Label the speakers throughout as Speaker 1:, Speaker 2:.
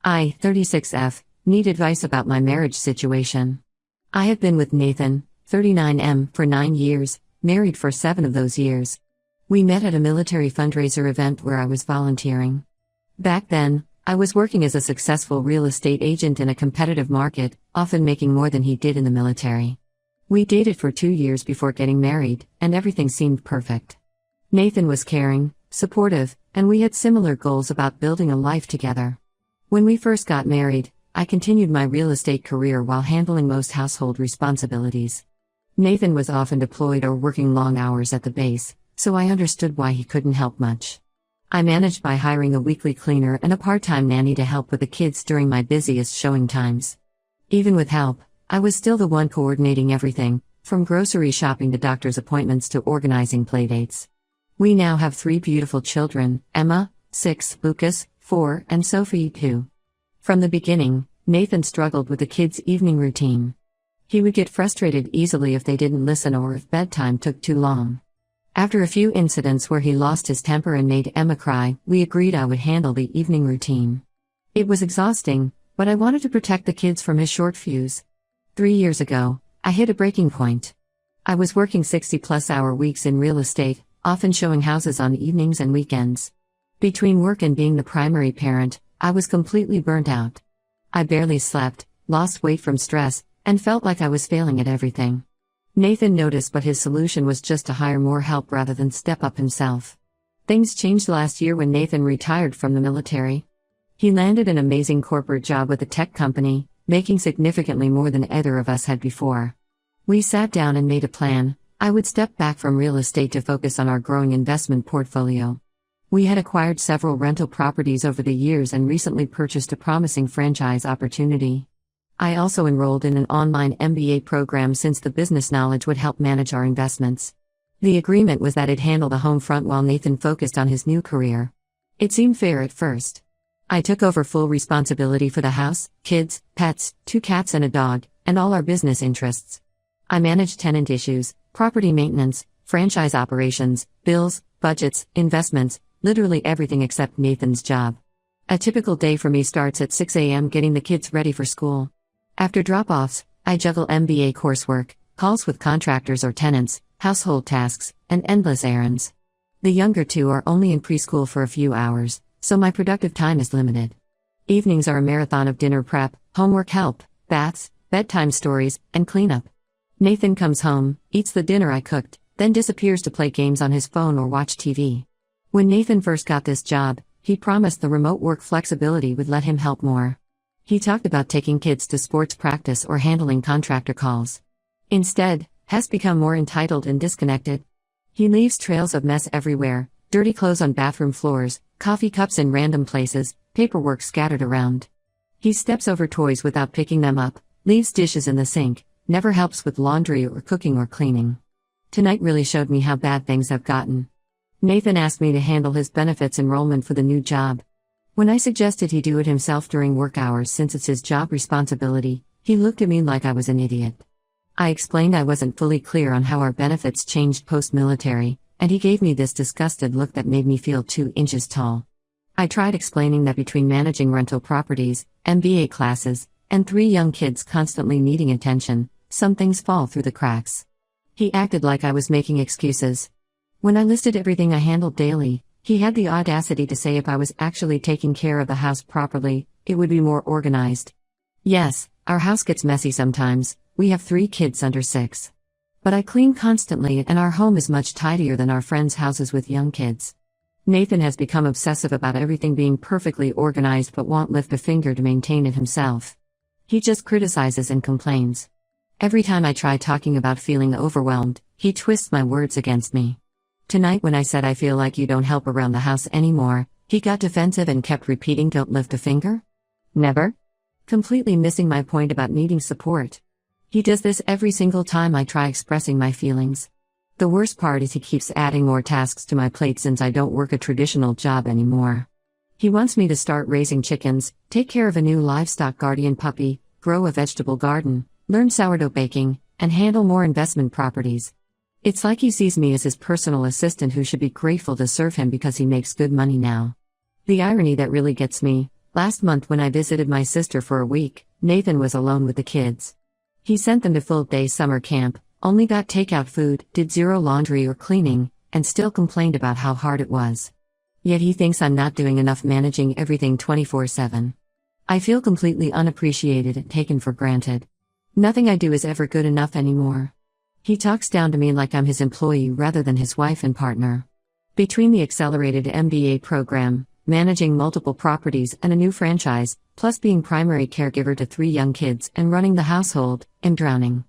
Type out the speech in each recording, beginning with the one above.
Speaker 1: I, 36F, need advice about my marriage situation. I have been with Nathan, 39M, for 9 years, married for 7 of those years. We met at a military fundraiser event where I was volunteering. Back then, I was working as a successful real estate agent in a competitive market, often making more than he did in the military. We dated for 2 years before getting married, and everything seemed perfect. Nathan was caring, supportive, and we had similar goals about building a life together. When we first got married, I continued my real estate career while handling most household responsibilities. Nathan was often deployed or working long hours at the base, so I understood why he couldn't help much. I managed by hiring a weekly cleaner and a part-time nanny to help with the kids during my busiest showing times. Even with help, I was still the one coordinating everything, from grocery shopping to doctor's appointments to organizing playdates. We now have 3 beautiful children, Emma, 6, Lucas, 4, and Sophie, 2. From the beginning, Nathan struggled with the kids' evening routine. He would get frustrated easily if they didn't listen or if bedtime took too long. After a few incidents where he lost his temper and made Emma cry, we agreed I would handle the evening routine. It was exhausting, but I wanted to protect the kids from his short fuse. 3 years ago, I hit a breaking point. I was working 60-plus-hour weeks in real estate, often showing houses on evenings and weekends. Between work and being the primary parent, I was completely burnt out. I barely slept, lost weight from stress, and felt like I was failing at everything. Nathan noticed, but his solution was just to hire more help rather than step up himself. Things changed last year when Nathan retired from the military. He landed an amazing corporate job with a tech company, making significantly more than either of us had before. We sat down and made a plan. I would step back from real estate to focus on our growing investment portfolio. We had acquired several rental properties over the years and recently purchased a promising franchise opportunity. I also enrolled in an online MBA program since the business knowledge would help manage our investments. The agreement was that I'd handle the home front while Nathan focused on his new career. It seemed fair at first. I took over full responsibility for the house, kids, pets, 2 cats and a dog, and all our business interests. I managed tenant issues, property maintenance, franchise operations, bills, budgets, investments, literally everything except Nathan's job. A typical day for me starts at 6 a.m. getting the kids ready for school. After drop-offs, I juggle MBA coursework, calls with contractors or tenants, household tasks, and endless errands. The younger 2 are only in preschool for a few hours, so my productive time is limited. Evenings are a marathon of dinner prep, homework help, baths, bedtime stories, and cleanup. Nathan comes home, eats the dinner I cooked, then disappears to play games on his phone or watch TV. When Nathan first got this job, he promised the remote work flexibility would let him help more. He talked about taking kids to sports practice or handling contractor calls. Instead, has become more entitled and disconnected. He leaves trails of mess everywhere, dirty clothes on bathroom floors, coffee cups in random places, paperwork scattered around. He steps over toys without picking them up, leaves dishes in the sink, never helps with laundry or cooking or cleaning. Tonight really showed me how bad things have gotten. Nathan asked me to handle his benefits enrollment for the new job. When I suggested he do it himself during work hours since it's his job responsibility, he looked at me like I was an idiot. I explained I wasn't fully clear on how our benefits changed post-military, and he gave me this disgusted look that made me feel 2 inches tall. I tried explaining that between managing rental properties, MBA classes, and 3 young kids constantly needing attention, some things fall through the cracks. He acted like I was making excuses. When I listed everything I handled daily, he had the audacity to say if I was actually taking care of the house properly, it would be more organized. Yes, our house gets messy sometimes. We have 3 kids under 6. But I clean constantly and our home is much tidier than our friends' houses with young kids. Nathan has become obsessive about everything being perfectly organized but won't lift a finger to maintain it himself. He just criticizes and complains. Every time I try talking about feeling overwhelmed, he twists my words against me. Tonight when I said I feel like you don't help around the house anymore, he got defensive and kept repeating don't lift a finger? Never? Completely missing my point about needing support. He does this every single time I try expressing my feelings. The worst part is he keeps adding more tasks to my plate since I don't work a traditional job anymore. He wants me to start raising chickens, take care of a new livestock guardian puppy, grow a vegetable garden, learn sourdough baking, and handle more investment properties. It's like he sees me as his personal assistant who should be grateful to serve him because he makes good money now. The irony that really gets me, Last month when I visited my sister for a week, Nathan was alone with the kids. He sent them to full-day summer camp, only got takeout food, did zero laundry or cleaning, and still complained about how hard it was. Yet he thinks I'm not doing enough managing everything 24/7. I feel completely unappreciated and taken for granted. Nothing I do is ever good enough anymore. He talks down to me like I'm his employee rather than his wife and partner. Between the accelerated MBA program, managing multiple properties and a new franchise, plus being primary caregiver to 3 young kids and running the household, I'm drowning.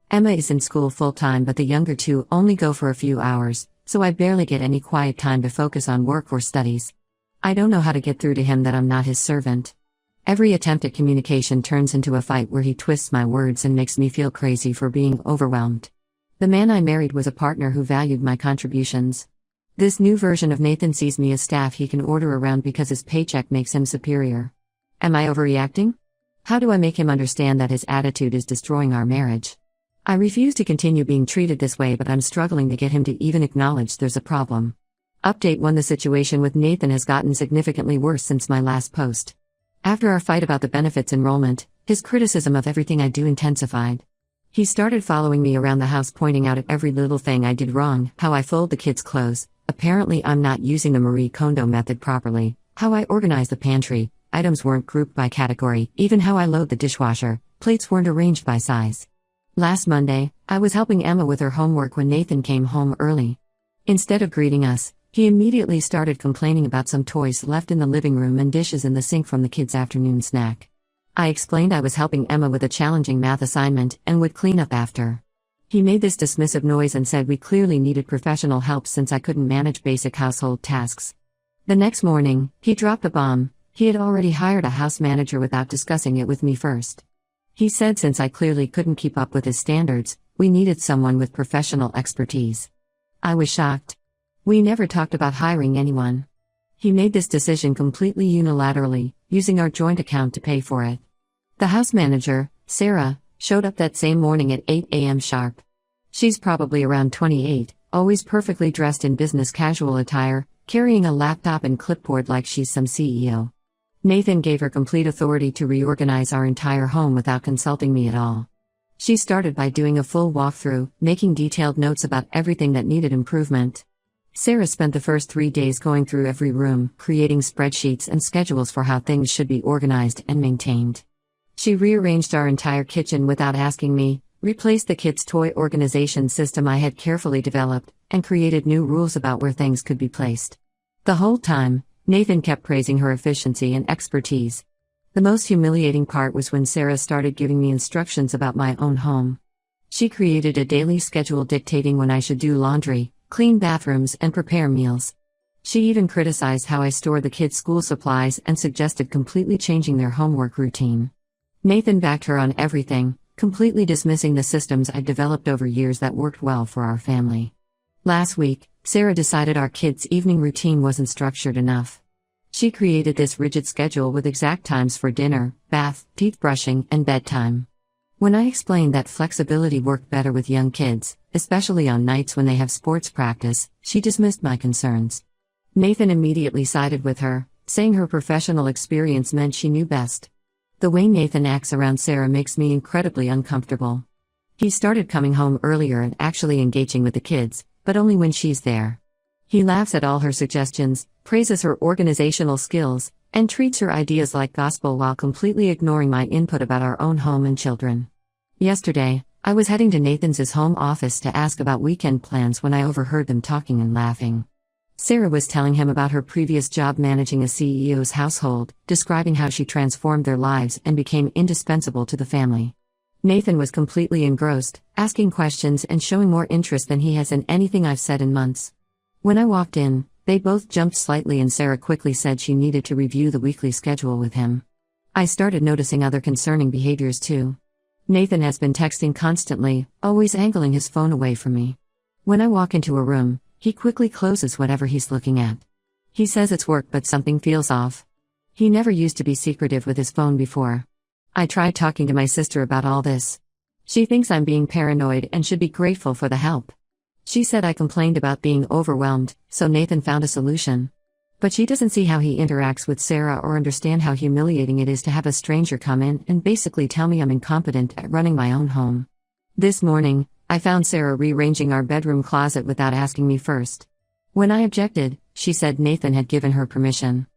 Speaker 1: Emma is in school full-time but the younger 2 only go for a few hours, so I barely get any quiet time to focus on work or studies. I don't know how to get through to him that I'm not his servant. Every attempt at communication turns into a fight where he twists my words and makes me feel crazy for being overwhelmed. The man I married was a partner who valued my contributions. This new version of Nathan sees me as staff he can order around because his paycheck makes him superior. Am I overreacting? How do I make him understand that his attitude is destroying our marriage? I refuse to continue being treated this way, but I'm struggling to get him to even acknowledge there's a problem. Update 1: The situation with Nathan has gotten significantly worse since my last post. After our fight about the benefits enrollment, his criticism of everything I do intensified. He started following me around the house, pointing out at every little thing I did wrong: how I fold the kids' clothes, apparently I'm not using the Marie Kondo method properly, how I organize the pantry, items weren't grouped by category, even how I load the dishwasher, plates weren't arranged by size. Last Monday, I was helping Emma with her homework when Nathan came home early. Instead of greeting us, he immediately started complaining about some toys left in the living room and dishes in the sink from the kids' afternoon snack. I explained I was helping Emma with a challenging math assignment and would clean up after. He made this dismissive noise and said we clearly needed professional help since I couldn't manage basic household tasks. The next morning, he dropped a bomb: he had already hired a house manager without discussing it with me first. He said since I clearly couldn't keep up with his standards, we needed someone with professional expertise. I was shocked. We never talked about hiring anyone. He made this decision completely unilaterally, using our joint account to pay for it. The house manager, Sarah, showed up that same morning at 8 a.m. sharp. She's probably around 28, always perfectly dressed in business casual attire, carrying a laptop and clipboard like she's some CEO. Nathan gave her complete authority to reorganize our entire home without consulting me at all. She started by doing a full walkthrough, making detailed notes about everything that needed improvement. Sarah spent the first 3 days going through every room, creating spreadsheets and schedules for how things should be organized and maintained. She rearranged our entire kitchen without asking me, replaced the kids' toy organization system I had carefully developed, and created new rules about where things could be placed. The whole time, Nathan kept praising her efficiency and expertise. The most humiliating part was when Sarah started giving me instructions about my own home. She created a daily schedule dictating when I should do laundry, clean bathrooms, and prepare meals. She even criticized how I store the kids' school supplies and suggested completely changing their homework routine. Nathan backed her on everything, completely dismissing the systems I'd developed over years that worked well for our family. Last week, Sarah decided our kids' evening routine wasn't structured enough. She created this rigid schedule with exact times for dinner, bath, teeth brushing, and bedtime. When I explained that flexibility worked better with young kids, especially on nights when they have sports practice, she dismissed my concerns. Nathan immediately sided with her, saying her professional experience meant she knew best. The way Nathan acts around Sarah makes me incredibly uncomfortable. He started coming home earlier and actually engaging with the kids, but only when she's there. He laughs at all her suggestions, praises her organizational skills, and treats her ideas like gospel while completely ignoring my input about our own home and children. Yesterday, I was heading to Nathan's home office to ask about weekend plans when I overheard them talking and laughing. Sarah was telling him about her previous job managing a CEO's household, describing how she transformed their lives and became indispensable to the family. Nathan was completely engrossed, asking questions and showing more interest than he has in anything I've said in months. When I walked in, they both jumped slightly and Sarah quickly said she needed to review the weekly schedule with him. I started noticing other concerning behaviors too. Nathan has been texting constantly, always angling his phone away from me. When I walk into a room, he quickly closes whatever he's looking at. He says it's work but something feels off. He never used to be secretive with his phone before. I tried talking to my sister about all this. She thinks I'm being paranoid and should be grateful for the help. She said I complained about being overwhelmed, so Nathan found a solution. But she doesn't see how he interacts with Sarah or understand how humiliating it is to have a stranger come in and basically tell me I'm incompetent at running my own home. This morning, I found Sarah rearranging our bedroom closet without asking me first. When I objected, she said Nathan had given her permission.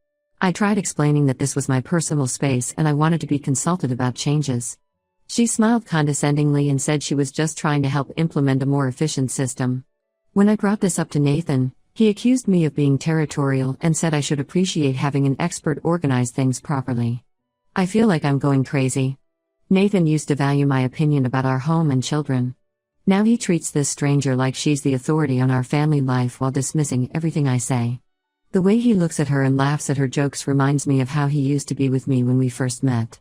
Speaker 1: I tried explaining that this was my personal space and I wanted to be consulted about changes. She smiled condescendingly and said she was just trying to help implement a more efficient system. When I brought this up to Nathan, he accused me of being territorial and said I should appreciate having an expert organize things properly. I feel like I'm going crazy. Nathan used to value my opinion about our home and children. Now he treats this stranger like she's the authority on our family life while dismissing everything I say. The way he looks at her and laughs at her jokes reminds me of how he used to be with me when we first met.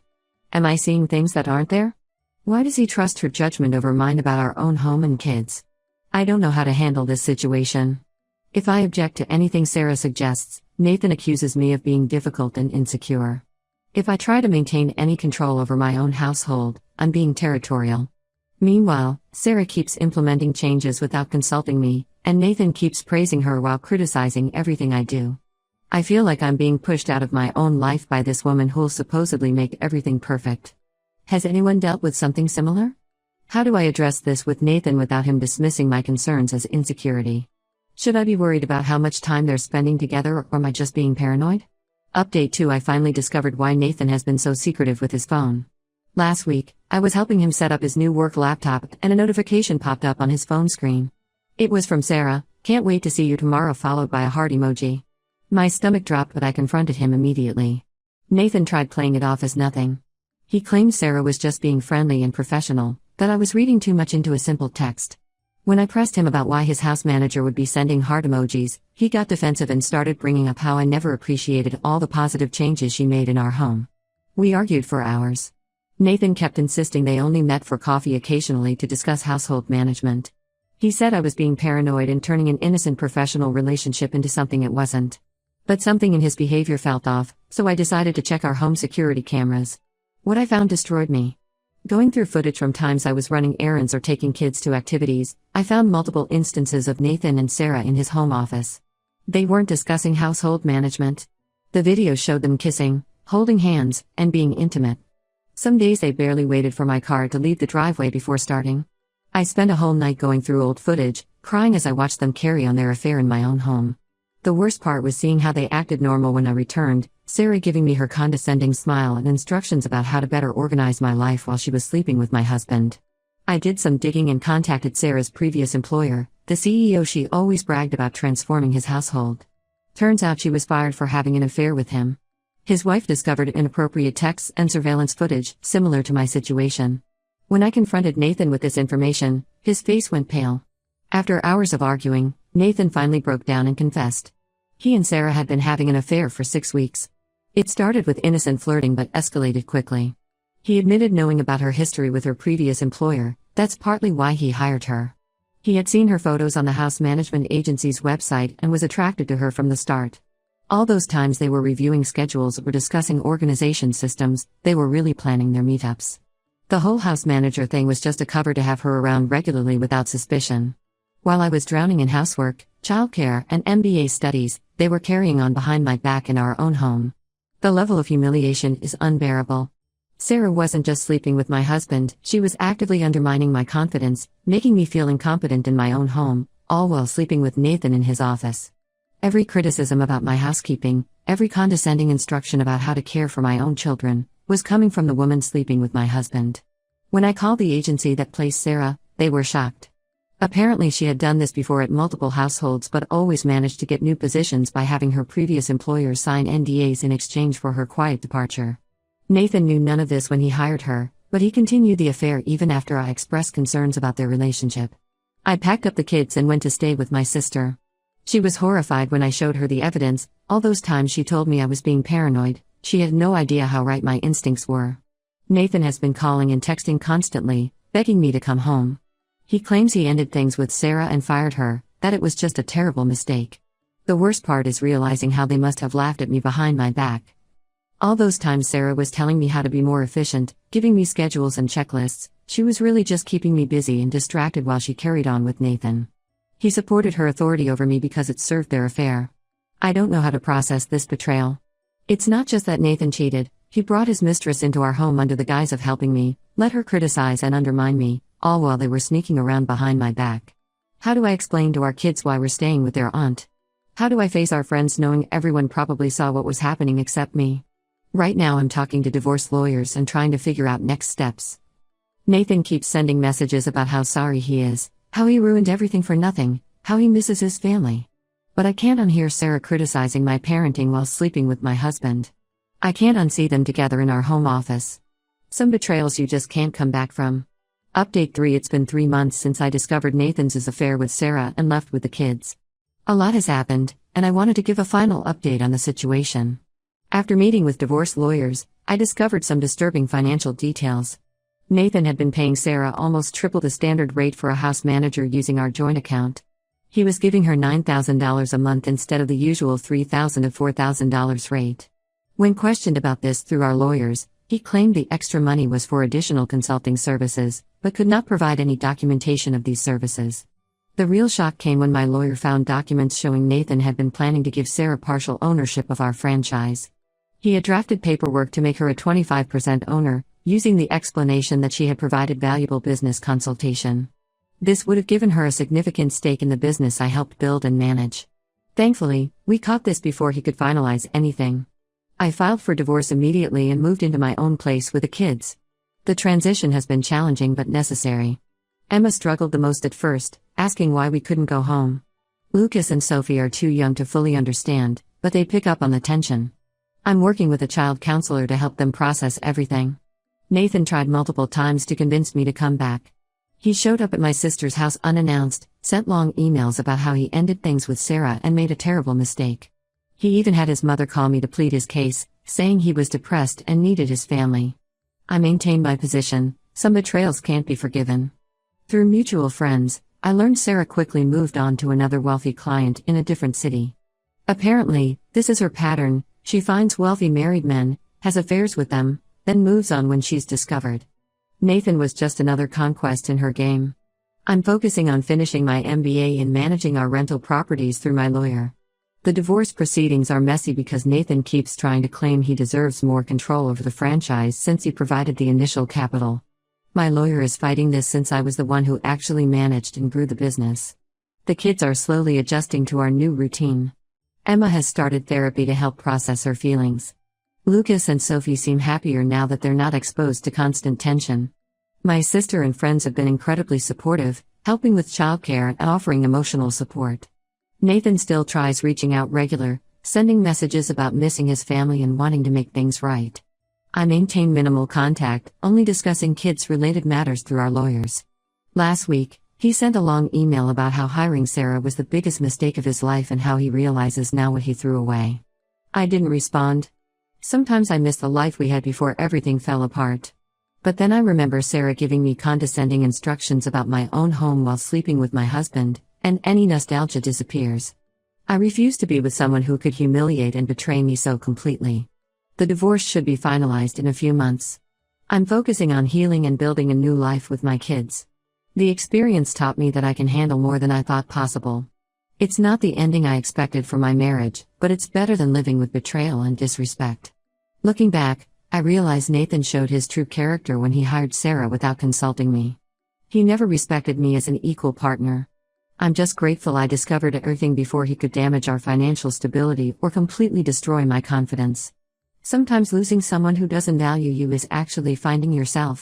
Speaker 1: Am I seeing things that aren't there? Why does he trust her judgment over mine about our own home and kids? I don't know how to handle this situation. If I object to anything Sarah suggests, Nathan accuses me of being difficult and insecure. If I try to maintain any control over my own household, I'm being territorial. Meanwhile, Sarah keeps implementing changes without consulting me, and Nathan keeps praising her while criticizing everything I do. I feel like I'm being pushed out of my own life by this woman who'll supposedly make everything perfect. Has anyone dealt with something similar? How do I address this with Nathan without him dismissing my concerns as insecurity? Should I be worried about how much time they're spending together, or am I just being paranoid? Update 2: I finally discovered why Nathan has been so secretive with his phone. Last week, I was helping him set up his new work laptop and a notification popped up on his phone screen. It was from Sarah, "Can't wait to see you tomorrow," followed by a heart emoji. My stomach dropped, but I confronted him immediately. Nathan tried playing it off as nothing. He claimed Sarah was just being friendly and professional, that I was reading too much into a simple text. When I pressed him about why his house manager would be sending heart emojis, he got defensive and started bringing up how I never appreciated all the positive changes she made in our home. We argued for hours. Nathan kept insisting they only met for coffee occasionally to discuss household management. He said I was being paranoid and turning an innocent professional relationship into something it wasn't. But something in his behavior felt off, so I decided to check our home security cameras. What I found destroyed me. Going through footage from times I was running errands or taking kids to activities, I found multiple instances of Nathan and Sarah in his home office. They weren't discussing household management. The video showed them kissing, holding hands, and being intimate. Some days they barely waited for my car to leave the driveway before starting. I spent a whole night going through old footage, crying as I watched them carry on their affair in my own home. The worst part was seeing how they acted normal when I returned, Sarah giving me her condescending smile and instructions about how to better organize my life while she was sleeping with my husband. I did some digging and contacted Sarah's previous employer, the CEO she always bragged about transforming his household. Turns out she was fired for having an affair with him. His wife discovered inappropriate texts and surveillance footage, similar to my situation. When I confronted Nathan with this information, his face went pale. After hours of arguing, Nathan finally broke down and confessed. He and Sarah had been having an affair for 6 weeks. It started with innocent flirting but escalated quickly. He admitted knowing about her history with her previous employer. That's partly why he hired her. He had seen her photos on the house management agency's website and was attracted to her from the start. All those times they were reviewing schedules or discussing organization systems, they were really planning their meetups. The whole house manager thing was just a cover to have her around regularly without suspicion. While I was drowning in housework, childcare, and MBA studies, they were carrying on behind my back in our own home. The level of humiliation is unbearable. Sarah wasn't just sleeping with my husband, she was actively undermining my confidence, making me feel incompetent in my own home, all while sleeping with Nathan in his office. Every criticism about my housekeeping, every condescending instruction about how to care for my own children, was coming from the woman sleeping with my husband. When I called the agency that placed Sarah, they were shocked. Apparently she had done this before at multiple households but always managed to get new positions by having her previous employers sign NDAs in exchange for her quiet departure. Nathan knew none of this when he hired her, but he continued the affair even after I expressed concerns about their relationship. I packed up the kids and went to stay with my sister. She was horrified when I showed her the evidence. All those times she told me I was being paranoid, she had no idea how right my instincts were. Nathan has been calling and texting constantly, begging me to come home. He claims he ended things with Sarah and fired her, that it was just a terrible mistake. The worst part is realizing how they must have laughed at me behind my back. All those times Sarah was telling me how to be more efficient, giving me schedules and checklists, she was really just keeping me busy and distracted while she carried on with Nathan. He supported her authority over me because it served their affair. I don't know how to process this betrayal. It's not just that Nathan cheated, he brought his mistress into our home under the guise of helping me, let her criticize and undermine me, all while they were sneaking around behind my back. How do I explain to our kids why we're staying with their aunt? How do I face our friends knowing everyone probably saw what was happening except me? Right now I'm talking to divorce lawyers and trying to figure out next steps. Nathan keeps sending messages about how sorry he is, how he ruined everything for nothing, how he misses his family. But I can't unhear Sarah criticizing my parenting while sleeping with my husband. I can't unsee them together in our home office. Some betrayals you just can't come back from. Update 3. It's been 3 months since I discovered Nathan's affair with Sarah and left with the kids. A lot has happened, and I wanted to give a final update on the situation. After meeting with divorce lawyers, I discovered some disturbing financial details. Nathan had been paying Sarah almost triple the standard rate for a house manager using our joint account. He was giving her $9,000 a month instead of the usual $3,000 to $4,000 rate. When questioned about this through our lawyers, he claimed the extra money was for additional consulting services, but could not provide any documentation of these services. The real shock came when my lawyer found documents showing Nathan had been planning to give Sarah partial ownership of our franchise. He had drafted paperwork to make her a 25% owner, using the explanation that she had provided valuable business consultation. This would have given her a significant stake in the business I helped build and manage. Thankfully, we caught this before he could finalize anything. I filed for divorce immediately and moved into my own place with the kids. The transition has been challenging but necessary. Emma struggled the most at first, asking why we couldn't go home. Lucas and Sophie are too young to fully understand, but they pick up on the tension. I'm working with a child counselor to help them process everything. Nathan tried multiple times to convince me to come back. He showed up at my sister's house unannounced, sent long emails about how he ended things with Sarah and made a terrible mistake. He even had his mother call me to plead his case, saying he was depressed and needed his family. I maintained my position. Some betrayals can't be forgiven. Through mutual friends, I learned Sarah quickly moved on to another wealthy client in a different city. Apparently, this is her pattern. She finds wealthy married men, has affairs with them, then moves on when she's discovered. Nathan was just another conquest in her game. I'm focusing on finishing my MBA in managing our rental properties through my lawyer. The divorce proceedings are messy because Nathan keeps trying to claim he deserves more control over the franchise since he provided the initial capital. My lawyer is fighting this since I was the one who actually managed and grew the business. The kids are slowly adjusting to our new routine. Emma has started therapy to help process her feelings. Lucas and Sophie seem happier now that they're not exposed to constant tension. My sister and friends have been incredibly supportive, helping with childcare and offering emotional support. Nathan still tries reaching out regular, sending messages about missing his family and wanting to make things right. I maintain minimal contact, only discussing kids-related matters through our lawyers. Last week, he sent a long email about how hiring Sarah was the biggest mistake of his life and how he realizes now what he threw away. I didn't respond. Sometimes I miss the life we had before everything fell apart. But then I remember Sarah giving me condescending instructions about my own home while sleeping with my husband, and any nostalgia disappears. I refuse to be with someone who could humiliate and betray me so completely. The divorce should be finalized in a few months. I'm focusing on healing and building a new life with my kids. The experience taught me that I can handle more than I thought possible. It's not the ending I expected for my marriage, but it's better than living with betrayal and disrespect. Looking back, I realize Nathan showed his true character when he hired Sarah without consulting me. He never respected me as an equal partner. I'm just grateful I discovered everything before he could damage our financial stability or completely destroy my confidence. Sometimes losing someone who doesn't value you is actually finding yourself.